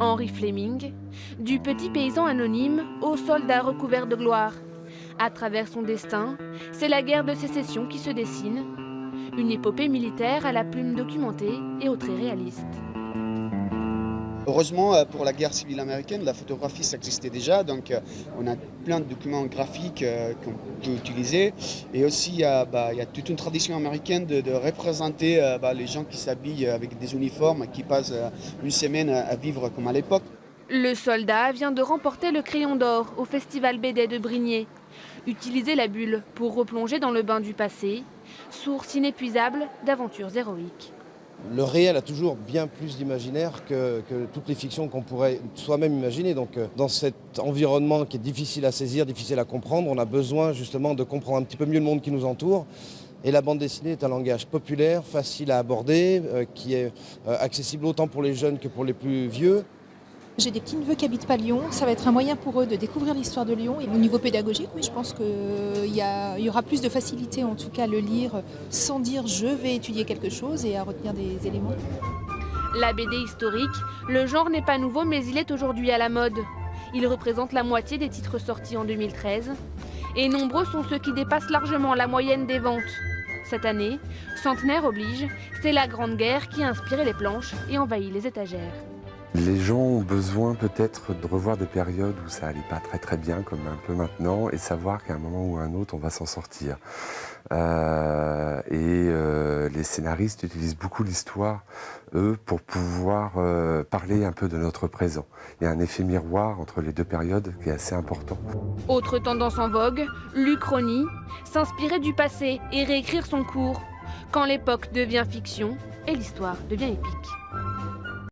Henry Fleming, du petit paysan anonyme au soldat recouvert de gloire. À travers son destin, c'est la guerre de sécession qui se dessine. Une épopée militaire à la plume documentée et au trait réaliste. Heureusement, pour la guerre civile américaine, la photographie, ça existait déjà, donc on a plein de documents graphiques qu'on peut utiliser. Et aussi, il y a toute une tradition américaine de représenter les gens qui s'habillent avec des uniformes, qui passent une semaine à vivre comme à l'époque. Le soldat vient de remporter le Crayon d'or au Festival BD de Brignais. Utiliser la bulle pour replonger dans le bain du passé, source inépuisable d'aventures héroïques. Le réel a toujours bien plus d'imaginaire que toutes les fictions qu'on pourrait soi-même imaginer. Donc dans cet environnement qui est difficile à saisir, difficile à comprendre, on a besoin justement de comprendre un petit peu mieux le monde qui nous entoure. Et la bande dessinée est un langage populaire, facile à aborder, qui est accessible autant pour les jeunes que pour les plus vieux. J'ai des petits-neveux qui habitent pas Lyon. Ça va être un moyen pour eux de découvrir l'histoire de Lyon. Et au niveau pédagogique, oui, je pense qu'il y aura plus de facilité, en tout cas, à le lire sans dire je vais étudier quelque chose et à retenir des éléments. La BD historique, le genre n'est pas nouveau mais il est aujourd'hui à la mode. Il représente la moitié des titres sortis en 2013. Et nombreux sont ceux qui dépassent largement la moyenne des ventes. Cette année, centenaire oblige, c'est la Grande Guerre qui a inspiré les planches et envahi les étagères. Les gens ont besoin peut-être de revoir des périodes où ça allait pas très bien, comme un peu maintenant, et savoir qu'à un moment ou à un autre, on va s'en sortir. Les scénaristes utilisent beaucoup l'histoire, eux, pour pouvoir parler un peu de notre présent. Il y a un effet miroir entre les deux périodes qui est assez important. Autre tendance en vogue, l'Uchronie, s'inspirer du passé et réécrire son cours, quand l'époque devient fiction et l'histoire devient épique.